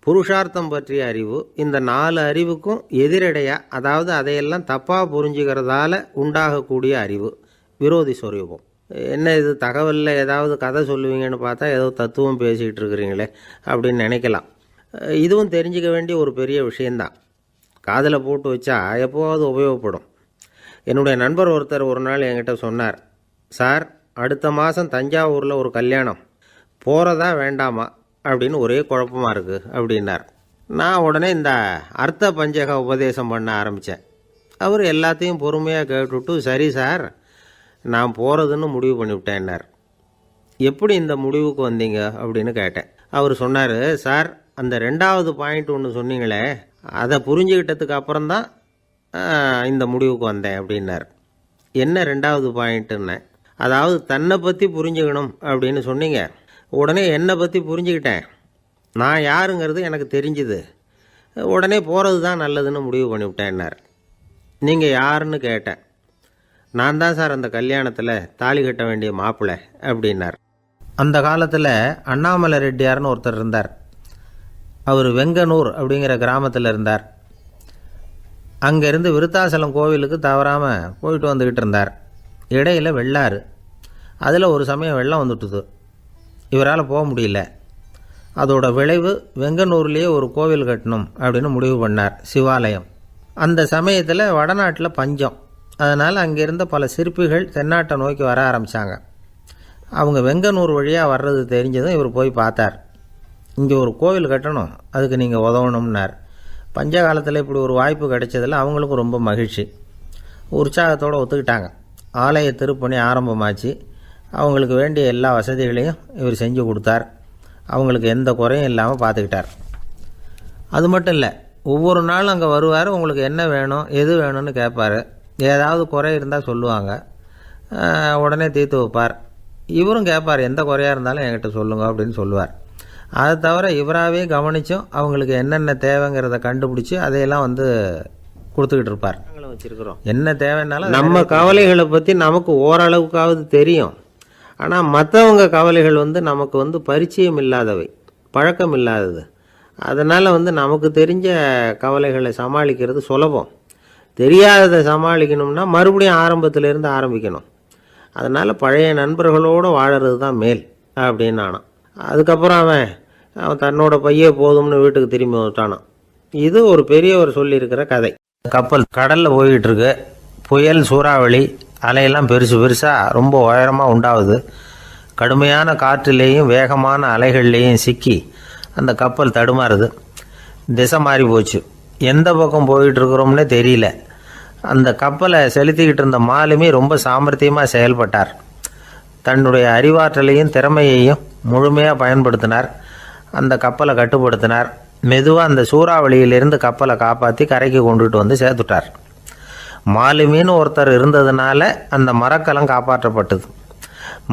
புருஷார்த்தம் பற்றிய அறிவு, இந்த 4 அறிவுக்கும் எதிரடையாக, அதாவது அதையெல்லாம் தப்பாக புரிஞ்சுக்கிறதால உண்டாகக்கூடிய அறிவு விரோதி ஸ்வரூபம். என்ன இது தகவலில் ஏதாவது கதை சொல்லுவீங்கன்னு பார்த்தா ஏதோ தத்துவம் பேசிகிட்டு இருக்கிறீங்களே அப்படின்னு நினைக்கலாம். இதுவும் தெரிஞ்சிக்க வேண்டிய ஒரு பெரிய விஷயந்தான். காதில் போட்டு வச்சா எப்போவாவது உபயோகப்படும். என்னுடைய நண்பர் ஒருத்தர் ஒரு நாள் என்கிட்ட சொன்னார், சார், அடுத்த மாதம் தஞ்சாவூரில் ஒரு கல்யாணம், போகிறதா வேண்டாமா அப்படின்னு ஒரே குழப்பமாக இருக்குது அப்படின்னார். நான் உடனே இந்த அர்த்த பஞ்சக உபதேசம் பண்ண ஆரம்பித்தேன். அவர் எல்லாத்தையும் பொறுமையாக கேட்டுவிட்டு, சரி சார், நான் போகிறதுன்னு முடிவு பண்ணிவிட்டேன்னார். எப்படி இந்த முடிவுக்கு வந்தீங்க அப்படின்னு கேட்டேன். அவர் சொன்னார், சார், அந்த 2வது பாயிண்ட் ஒன்று சொன்னீங்களே, அதை புரிஞ்சுக்கிட்டதுக்கு அப்புறம்தான் இந்த முடிவுக்கு வந்தேன் அப்படின்னார். என்ன 2வது பாயிண்ட்டுன்னு? அதாவது தன்னை பற்றி புரிஞ்சுக்கணும் அப்படின்னு சொன்னீங்க. உடனே என்னை பற்றி புரிஞ்சுக்கிட்டேன், நான் யாருங்கிறது எனக்கு தெரிஞ்சுது, உடனே போகிறது தான் நல்லதுன்னு முடிவு பண்ணிவிட்டேன்னார். நீங்கள் யாருன்னு கேட்டேன். நான் தான் சார் அந்த கல்யாணத்தில் தாலி கட்ட வேண்டிய மாப்பிள்ளை அப்படின்னார். அந்த காலத்தில் அண்ணாமலை ரெட்டியார்னு ஒருத்தர் இருந்தார். அவர் வெங்கனூர் அப்படிங்கிற கிராமத்தில் இருந்தார். அங்கேருந்து விருத்தாசலம் கோவிலுக்கு தவறாமல் போயிட்டு வந்துக்கிட்டு இருந்தார். இடையில் வெள்ளாறு, அதில் ஒரு சமயம் வெள்ளம் வந்துட்டுது. இவரால் போக முடியல. அதோட விளைவு வெங்கனூர்லேயே ஒரு கோவில் கட்டணும் அப்படின்னு முடிவு பண்ணார், சிவாலயம். அந்த சமயத்தில் வடநாட்டில் பஞ்சம். அதனால் அங்கே இருந்த பல சிற்பிகள் தென்னாட்டை நோக்கி வர ஆரம்பித்தாங்க. அவங்க வெங்கனூர் வழியாக வர்றது தெரிஞ்சதும் இவர் போய் பார்த்தார். இங்கே ஒரு கோவில் கட்டணும், அதுக்கு நீங்கள் உதவணும்னார். பஞ்ச காலத்தில் இப்படி ஒரு வாய்ப்பு கிடைச்சதில் அவங்களுக்கும் ரொம்ப மகிழ்ச்சி. உற்சாகத்தோடு ஒத்துக்கிட்டாங்க. ஆலய திருப்பணி ஆரம்பமாச்சு. அவங்களுக்கு வேண்டிய எல்லா வசதிகளையும் இவர் செஞ்சு கொடுத்தார். அவங்களுக்கு எந்த குறையும் இல்லாமல் பார்த்துக்கிட்டார். அது மட்டும் இல்லை, ஒவ்வொரு நாளும் அங்கே வருவார். உங்களுக்கு என்ன வேணும், எது வேணும்னு கேட்பார். ஏதாவது குறை இருந்தால் சொல்லுவாங்க, உடனே தீர்த்து வைப்பார். இவரும் கேட்பார், எந்த குறையாக இருந்தாலும் என்கிட்ட சொல்லுங்க அப்படின்னு சொல்லுவார். அதை தவிர இவராகவே கவனித்தும் அவங்களுக்கு என்னென்ன தேவைங்கிறத கண்டுபிடிச்சி அதையெல்லாம் கொடுத்துக்கிட்டு இருப்பார். வச்சுருக்கிறோம் என்ன தேவைன்னாலும் நம்ம கவலைகளை பற்றி நமக்கு ஓரளவுக்காவது தெரியும். ஆனால் மற்றவங்க கவலைகள் நமக்கு பரிச்சயம் இல்லாதவை, பழக்கம் இல்லாதது. அதனால் நமக்கு தெரிஞ்ச கவலைகளை சமாளிக்கிறது சுலபம். தெரியாததை சமாளிக்கணும்னா மறுபடியும் ஆரம்பத்திலேருந்து ஆரம்பிக்கணும். அதனால் பழைய நண்பர்களோடு வாழறது தான் மேல் அப்படின்னு ஆனான். அதுக்கப்புறம் அவன் தன்னோட பையே போதும்னு வீட்டுக்கு திரும்பி வந்துட்டானான். இது ஒரு பெரியவர் சொல்லியிருக்கிற கதை. கப்பல் கடலில் போய்கிட்டு இருக்கு. புயல், சூறாவளி, அலையெல்லாம் பெருசு பெருசாக ரொம்ப உயரமாக உண்டாகுது. கடுமையான காற்றிலேயும் வேகமான அலைகள்லேயும் சிக்கி அந்த கப்பல் தடுமாறுது. திசை மாறி போச்சு. எந்த பக்கம் போயிட்டு இருக்கிறோம்னே தெரியல. அந்த கப்பலை செலுத்திக்கிட்டு இருந்த மாலுமி ரொம்ப சாமர்த்தியமாக செயல்பட்டார். தன்னுடைய அறிவாற்றலையும் திறமையையும் முழுமையாக பயன்படுத்தினார். அந்த கப்பலை கட்டுப்படுத்தினார். மெதுவாக அந்த சூறாவளியிலிருந்து கப்பலை காப்பாற்றி கரைக்கு கொண்டுட்டு வந்து சேர்த்துட்டார். மாலுமின்னு ஒருத்தர் இருந்ததுனால அந்த மரக்கலம் காப்பாற்றப்பட்டது.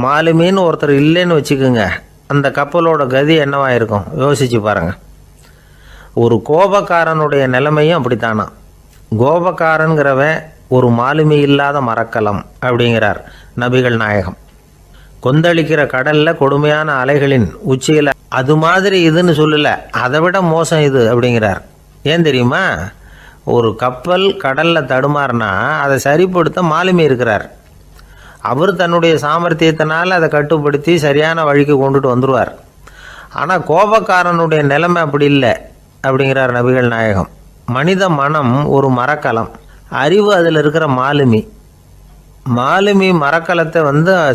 மாலுமின்னு ஒருத்தர் இல்லைன்னு வச்சுக்கோங்க, அந்த கப்பலோட கதி என்னவாக இருக்கும் யோசிச்சு பாருங்கள். ஒரு கோபக்காரனுடைய நிலைமையும் அப்படித்தானா. கோபக்காரன்கிறவன் ஒரு மாலுமி இல்லாத மரக்கலம் அப்படிங்கிறார் நபிகள் நாயகம். கொந்தளிக்கிற கடலில் கொடுமையான அலைகளின் உச்சியில் அது மாதிரி இதுன்னு சொல்லல, அதை விட மோசம் இது அப்படிங்கிறார். ஏன் தெரியுமா? ஒரு கப்பல் கடலில் தடுமாறினா அதை சரிப்படுத்த மாலுமி இருக்கிறார். அவர் தன்னுடைய சாமர்த்தியத்தினால் அதை கட்டுப்படுத்தி சரியான வழிக்கு கொண்டுட்டு வந்துடுவார். ஆனால் கோபக்காரனுடைய நிலைமை அப்படி இல்லை அப்படிங்கிறார் நபிகள் நாயகம். மனித மனம் ஒரு மரக்கலம், அறிவு அதில் இருக்கிற மாலுமி. மாலுமி மரக்கலத்தை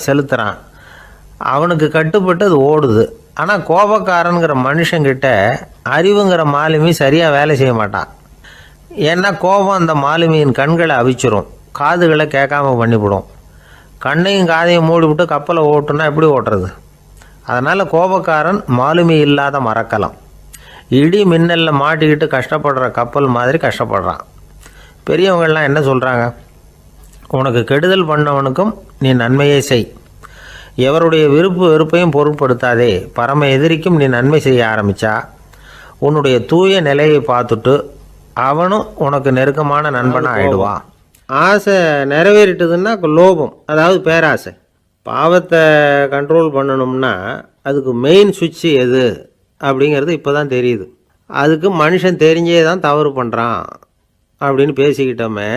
செலுத்துகிறான், அவனுக்கு கட்டுப்பட்டு அது ஓடுது. ஆனால் கோபக்காரனுங்கிற மனுஷங்கிட்ட அறிவுங்கிற மாலுமி சரியாக வேலை செய்ய மாட்டான். ஏன்னா கோபம் அந்த மாலுமியின் கண்களை அவிச்சிரும், காதுகளை கேட்காம பண்ணிவிடும். கண்ணையும் காதையும் மூடிவிட்டு கப்பலை ஓட்டுனா எப்படி ஓட்டுறது? அதனால் கோபக்காரன் மாலுமி இல்லாத மரக்கலம். இடி மின்னலில் மாட்டிக்கிட்டு கஷ்டப்படுற கப்பல் மாதிரி கஷ்டப்படுறான். பெரியவங்கள்லாம் என்ன சொல்கிறாங்க? உனக்கு கெடுதல் பண்ணவனுக்கும் நீ நன்மையை செய், எவருடைய விருப்பு வெறுப்பையும் பொருட்படுத்தாதே. பரம எதிரிக்கும் நீ நன்மை செய்ய ஆரம்பித்தா உன்னுடைய தூய நிலையை பார்த்துட்டு அவனும் உனக்கு நெருக்கமான நண்பனாக ஆகிடுவான். ஆசை நிறைவேறிட்டதுன்னா லோபம், அதாவது பேராசை. பாவத்தை கண்ட்ரோல் பண்ணணும்னா அதுக்கு மெயின் சுவிட்சு எது அப்படிங்கிறது இப்போ தான் தெரியுது. அதுக்கு மனுஷன் தெரிஞ்சே தான் தவறு பண்ணுறான் அப்படின்னு பேசிக்கிட்டோமே.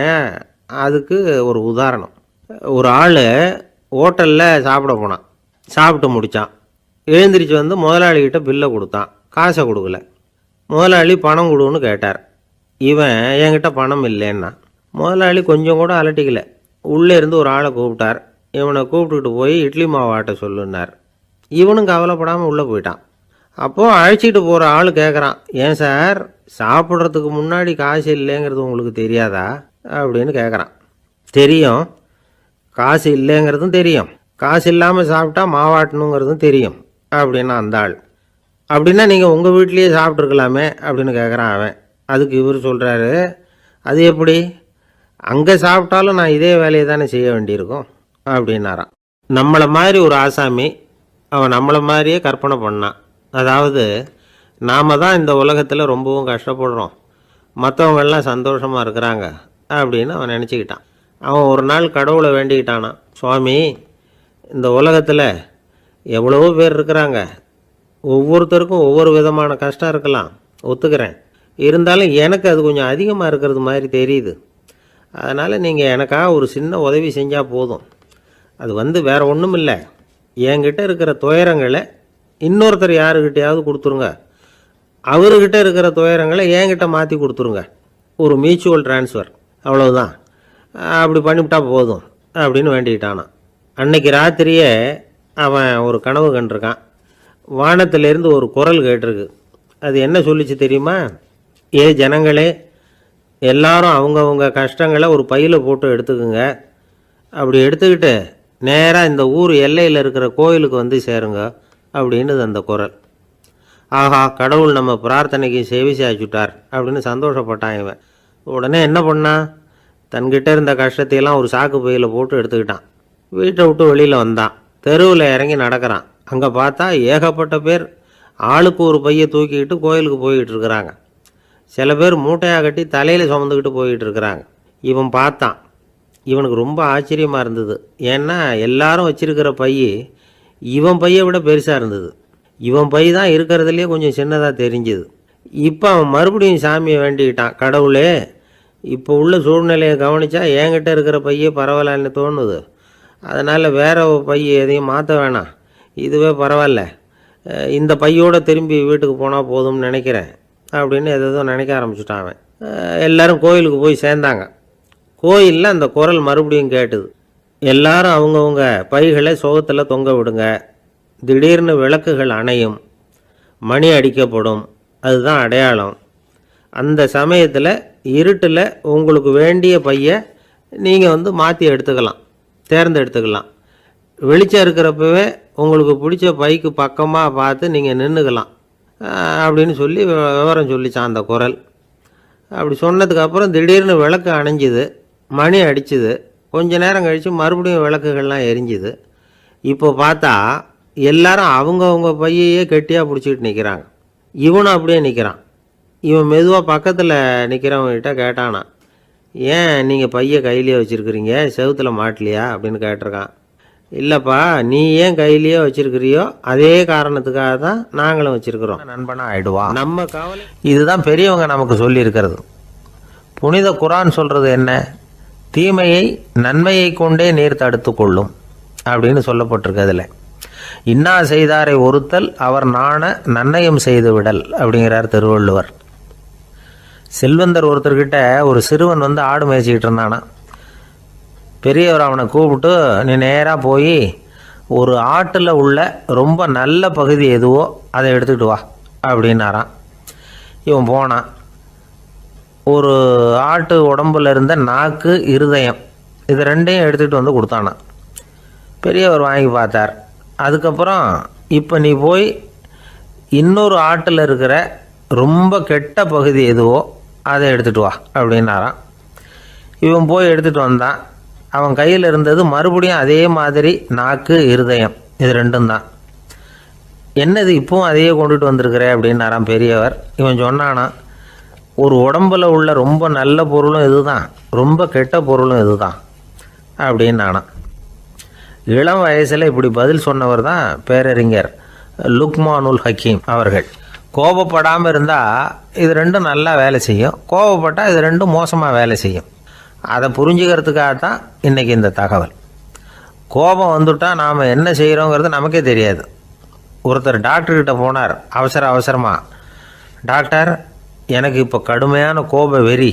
அதுக்கு ஒரு உதாரணம். ஒரு ஆள் ஹோட்டலில் சாப்பிட போனான். சாப்பிட்டு முடித்தான். எழுந்திரிச்சு முதலாளிகிட்ட பில்லை கொடுத்தான். காசை கொடுக்கல. முதலாளி பணம் கொடுன்னு கேட்டார். இவன் என்கிட்ட பணம் இல்லைன்னா. முதலாளி கொஞ்சம் கூட அலட்டிக்கல. உள்ளே இருந்து ஒரு ஆளை கூப்பிட்டார். இவனை கூப்பிட்டுக்கிட்டு போய் இட்லி மாவு ஆட்ட சொல்லுன்னார். இவனும் கவலைப்படாமல் உள்ளே போயிட்டான். அப்போது அழைச்சிட்டு போகிற ஆள் கேட்குறான், ஏன் சார் சாப்பிட்றதுக்கு முன்னாடி காசு இல்லைங்கிறது உங்களுக்கு தெரியாதா அப்படின்னு கேட்குறான். தெரியும், காசு இல்லைங்கிறதும் தெரியும், காசு இல்லாமல் சாப்பிட்டா மாவாட்டணுங்கிறதும் தெரியும் அப்படின்னா அந்த ஆள். அப்படின்னா நீங்கள் உங்கள் வீட்லேயே சாப்பிட்ருக்கலாமே அப்படின்னு கேட்குறான் அவன். அதுக்கு இவர் சொல்கிறாரு, அது எப்படி? அங்கே சாப்பிட்டாலும் நான் இதே வேலையை தானே செய்ய வேண்டியிருக்கும் அப்படின்னாரான். நம்மளை மாதிரி ஒரு ஆசாமி அவன் நம்மளை மாதிரியே கற்பனை பண்ணான். அதாவது நாம் தான் இந்த உலகத்தில் ரொம்பவும் கஷ்டப்படுறோம், மற்றவங்கெல்லாம் சந்தோஷமாக இருக்கிறாங்க அப்படின்னு அவன் நினச்சிக்கிட்டான். அவன் ஒரு நாள் கடவுளை வேண்டிக்கிட்டானான், சுவாமி இந்த உலகத்தில் எவ்வளவோ பேர் இருக்கிறாங்க, ஒவ்வொருத்தருக்கும் ஒவ்வொரு விதமான கஷ்டம் இருக்கலாம், ஒத்துக்கிறேன். இருந்தாலும் எனக்கு அது கொஞ்சம் அதிகமாக இருக்கிறது மாதிரி தெரியுது. அதனால் நீங்கள் எனக்காக ஒரு சின்ன உதவி செஞ்சால் போதும். அது வேறு ஒன்றும் இல்லை, என்கிட்ட இருக்கிற துயரங்களை இன்னொருத்தர் யாருக்கிட்டையாவது கொடுத்துருங்க, அவர்கிட்ட இருக்கிற துயரங்களை என்கிட்ட மாற்றி கொடுத்துருங்க. ஒரு மியூச்சுவல் ட்ரான்ஸ்ஃபர், அவ்வளவுதான். அப்படி பண்ணிவிட்டா போதும் அப்படின்னு வேண்டிக்கிட்டானான். அன்னைக்கு ராத்திரியே அவன் ஒரு கனவு கண்டிருக்கான். வானத்திலேருந்து ஒரு குரல் கேட்டிருக்கு. அது என்ன சொல்லிச்சு தெரியுமா? ஏ ஜனங்களே, எல்லாரும் அவங்கவுங்க கஷ்டங்களை ஒரு பையில் போட்டு எடுத்துக்குங்க. அப்படி எடுத்துக்கிட்டு நேராக இந்த ஊர் எல்லையில் இருக்கிற கோயிலுக்கு சேருங்க அப்படின்னு அந்த குரல். ஆஹா, கடவுள் நம்ம பிரார்த்தனைக்கு செவி சாய்ச்சுட்டார் அப்படின்னு சந்தோஷப்பட்டான் இவன். உடனே என்ன பண்ணான்? தன்கிட்ட இருந்த கஷ்டத்தையெல்லாம் ஒரு சாக்கு பையில் போட்டு எடுத்துக்கிட்டான். வீட்டை விட்டு வெளியில் வந்தான். தெருவில் இறங்கி நடக்கிறான். அங்கே பார்த்தா ஏகப்பட்ட பேர் ஆளுக்கு ஒரு பையை தூக்கிக்கிட்டு கோயிலுக்கு போய்கிட்டு இருக்கிறாங்க. சில பேர் மூட்டையாக கட்டி தலையில் சுமந்துக்கிட்டு போய்கிட்டு இருக்கிறாங்க. இவன் பார்த்தான். இவனுக்கு ரொம்ப ஆச்சரியமாக இருந்தது. ஏன்னா எல்லாரும் வச்சிருக்கிற பை இவன் பையை விட பெருசாக இருந்தது. இவன் பை தான் இருக்கிறதுலே கொஞ்சம் சின்னதாக தெரிஞ்சுது. இப்போ அவன் மறுபடியும் சாமியை வேண்டிக்கிட்டான், கடவுளே இப்போ உள்ள சூழ்நிலையை கவனித்தா என்கிட்ட இருக்கிற பையே பரவாயில்லன்னு தோணுது. அதனால் வேற பை எதையும் மாற்ற வேணாம், இதுவே பரவாயில்ல, இந்த பையோடு திரும்பி வீட்டுக்கு போனால் போதும்னு நினைக்கிறேன் அப்படின்னு எதோ நினைக்க ஆரம்பிச்சுட்டான் அவன். எல்லோரும் கோயிலுக்கு போய் சேர்ந்தாங்க. கோயிலில் அந்த குரல் மறுபடியும் கேட்டுது. எல்லாரும் அவங்கவுங்க பைகளை சோகத்தில் தொங்க விடுங்க, திடீர்னு விளக்குகள் அணையும், மணி அடிக்கப்படும், அதுதான் அடையாளம். அந்த சமயத்தில் இருட்டில் உங்களுக்கு வேண்டிய பையை நீங்கள் மாற்றி எடுத்துக்கலாம், தேர்ந்தெடுத்துக்கலாம். வெளிச்சம் இருக்கிறப்பவே உங்களுக்கு பிடிச்ச பைக்கு பக்கமாக பார்த்து நீங்கள் நின்றுக்கலாம் அப்படின்னு சொல்லி விவரம் சொல்லிச்சான் அந்த குரல். அப்படி சொன்னதுக்கப்புறம் திடீர்னு விளக்கு அணைஞ்சிது, மணி அடிச்சுது. கொஞ்ச நேரம் கழித்து மறுபடியும் விளக்குகள்லாம் எரிஞ்சுது. இப்போ பார்த்தா எல்லாரும் அவங்கவுங்க பையையே கெட்டியாக பிடிச்சிக்கிட்டு நிற்கிறாங்க. இவனும் அப்படியே நிற்கிறான். இவன் மெதுவாக பக்கத்தில் நிற்கிறவங்ககிட்ட கேட்டானா, ஏன் நீங்கள் பையை கையிலேயே வச்சுருக்கிறீங்க, செவுத்தில் மாட்டலையா அப்படின்னு கேட்டிருக்கான். இல்லைப்பா, நீ ஏன் கையிலேயே வச்சுருக்கிறியோ அதே காரணத்துக்காக தான் நாங்களும் வச்சுருக்கிறோம், நண்பனாக ஆகிடுவா. நம்ம கவலை இதுதான் பெரியவங்க நமக்கு சொல்லியிருக்கிறது. புனித குரான் சொல்கிறது என்ன, தீமையை நன்மையை கொண்டே நீர் தடுத்து கொள்ளும் அப்படின்னு சொல்லப்பட்டிருக்கு. அதில் இன்னா செய்தாரை ஒருத்தல் அவர் நாண நன்னயம் செய்து விடல் அப்படிங்கிறார் திருவள்ளுவர். செல்வந்தர் ஒருத்தர்கிட்ட ஒரு சிறுவன் ஆடு மேய்ச்சிக்கிட்டு இருந்தானா. பெரியவர் அவனை கூப்பிட்டு, நீ நேராக போய் ஒரு ஆட்டில் உள்ள ரொம்ப நல்ல பகுதி எதுவோ அதை எடுத்துக்கிட்டு வா அப்படின்னாரான். இவன் போனான். ஒரு ஆட்டு உடம்புல இருந்த நாக்கு, இருதயம், இது ரெண்டையும் எடுத்துகிட்டு கொடுத்தானான். பெரியவர் வாங்கி பார்த்தார். அதுக்கப்புறம் இப்போ நீ போய் இன்னொரு ஆட்டில் இருக்கிற ரொம்ப கெட்ட பகுதி எதுவோ அதை எடுத்துகிட்டு வா அப்படின்னாரான். இவன் போய் எடுத்துகிட்டு வந்தான். அவன் கையில் இருந்தது மறுபடியும் அதே மாதிரி நாக்கு, இருதயம், இது ரெண்டும் தான். என்னது இப்பவும் அதையே கொண்டுட்டு வந்திருக்கிற அப்படின்னாரான் பெரியவர். இவன் சொன்னானா, ஒரு உடம்பில் உள்ள ரொம்ப நல்ல பொருளும் இதுதான், ரொம்ப கெட்ட பொருளும் இதுதான் அப்படின்னானா. இளம் வயசில் இப்படி பதில் சொன்னவர் தான் பேரறிஞர் லுக்மானுல் ஹக்கீம் அவர்கள். கோபப்படாமல் இருந்தால் இது ரெண்டும் நல்லா வேலை செய்யும், கோபப்பட்டால் இது ரெண்டும் மோசமாக வேலை செய்யும். அதை புரிஞ்சுக்கிறதுக்காகத்தான் இன்றைக்கி இந்த தகவல். கோபம் வந்துட்டால் நாம் என்ன செய்கிறோங்கிறது நமக்கே தெரியாது. ஒருத்தர் டாக்டர்கிட்ட போனார் அவசரமாக, டாக்டர் எனக்கு இப்போ கடுமையான கோப வெறி,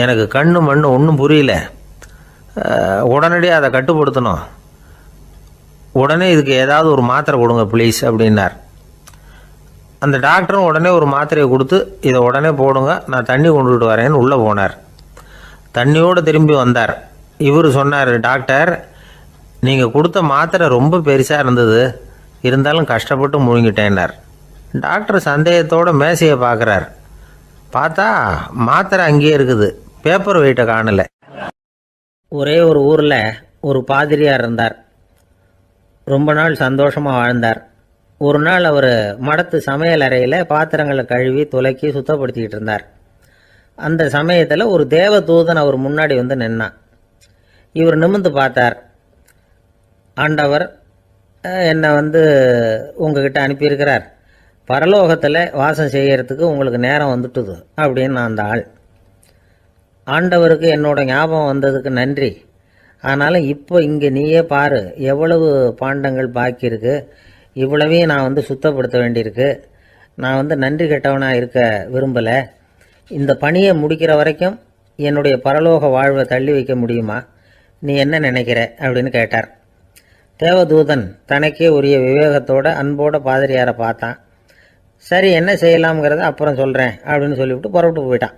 எனக்கு கண்ணு மண்ணு ஒன்றும் புரியல, உடனடியாக அதை கட்டுப்படுத்தணும், உடனே இதுக்கு ஏதாவது ஒரு மாத்திரை கொடுங்க ப்ளீஸ் அப்படின்னார். அந்த டாக்டரும் உடனே ஒரு மாத்திரையை கொடுத்து, இதை உடனே போடுங்க, நான் தண்ணி கொண்டுகிட்டு வரேன்னு உள்ளே போனார். தண்ணியோடு திரும்பி வந்தார். இவர் சொன்னார், டாக்டர் நீங்கள் கொடுத்த மாத்திரை ரொம்ப பெருசாக இருந்தது, இருந்தாலும் கஷ்டப்பட்டு முழுங்கிட்டேன்னார். டாக்டர் சந்தேகத்தோடு மேசையை பார்க்குறார். பார்த்தா மாத்திரை அங்கேயே இருக்குது, பேப்பர் வெயிட்டை காணலை. ஒரே ஒரு ஊரில் ஒரு பாதிரியார் இருந்தார். ரொம்ப நாள் சந்தோஷமாக வாழ்ந்தார். ஒரு நாள் அவர் மடத்து சமையல் அறையில் பாத்திரங்களை கழுவி துலக்கி சுத்தப்படுத்திக்கிட்டு இருந்தார். அந்த சமயத்தில் ஒரு தேவதூதன் அவர் முன்னாடி நின்னான். இவர் நிமிர்ந்து பார்த்தார். ஆண்டவர் என்னை உங்ககிட்ட அனுப்பியிருக்கிறார், பரலோகத்தில் வாசம் செய்யறதுக்கு உங்களுக்கு நேரம் வந்துட்டுது அப்படின்னு அந்த ஆள். ஆண்டவருக்கு என்னோட ஞாபகம் வந்ததுக்கு நன்றி, ஆனாலும் இப்போ இங்கே நீயே பாரு எவ்வளவு பாண்டங்கள் பாக்கி இருக்குது, இவ்வளவையும் நான் சுத்தப்படுத்த வேண்டியிருக்கு. நான் நன்றி கெட்டவனாக இருக்க விரும்பலை. இந்த பணியை முடிக்கிற வரைக்கும் என்னுடைய பரலோக வாழ்வை தள்ளி வைக்க முடியுமா, நீ என்ன நினைக்கிற அப்படின்னு கேட்டார். தேவதூதன் தனக்கே உரிய விவேகத்தோட அன்போட பாதிரியாரை பார்த்தான். சரி என்ன செய்யலாம்ங்கிறத அப்புறம் சொல்கிறேன் அப்படின்னு சொல்லிவிட்டு புறப்பட்டு போயிட்டான்.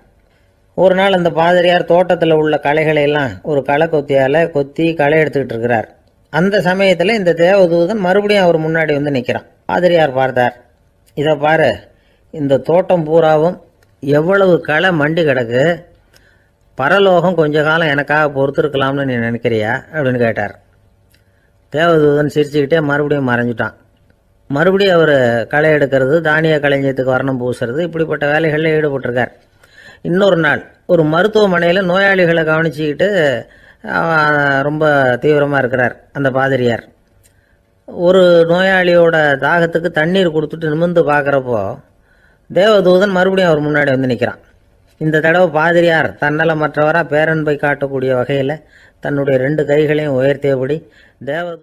ஒரு நாள் அந்த பாதிரியார் தோட்டத்தில் உள்ள களைகளையெல்லாம் ஒரு களை கொத்தியால் கொத்தி களை எடுத்துக்கிட்டு இருக்கிறார். அந்த சமயத்தில் இந்த தேவதூதன் மறுபடியும் அவர் முன்னாடி நிற்கிறான். பாதிரியார் பார்த்தார். இதை பாரு, இந்த தோட்டம் பூராவும் எவ்வளவு களை மண்டி கிடக்கு, பரலோகம் கொஞ்ச காலம் எனக்காக பொறுத்திருக்கலாம்னு நீ நினைக்கிறியா அப்படின்னு கேட்டார். தேவதூதன் சிரிச்சுக்கிட்டே மறுபடியும் மறைஞ்சிட்டான். மறுபடியும் அவர் களை எடுக்கிறது, தானிய களஞ்சியத்துக்கு வர்ணம் பூசுறது, இப்படிப்பட்ட வேலைகளில் ஈடுபட்டிருக்கார். இன்னொரு நாள் ஒரு மருத்துவமனையில் நோயாளிகளை கவனிச்சுக்கிட்டு ரொம்ப தீவிரமாக இருக்கிறார் அந்த பாதிரியார். ஒரு நோயாளியோட தாகத்துக்கு தண்ணீர் கொடுத்துட்டு நிமிர்ந்து பார்க்குறப்போ தேவதூதன் மறுபடியும் அவர் முன்னாடி வந்து நிற்கிறான். இந்த தடவை பாதிரியார் தன்னலமற்றவராக பேரன்பை காட்டக்கூடிய வகையில் தன்னுடைய 2 கைகளையும் உயர்த்தியபடி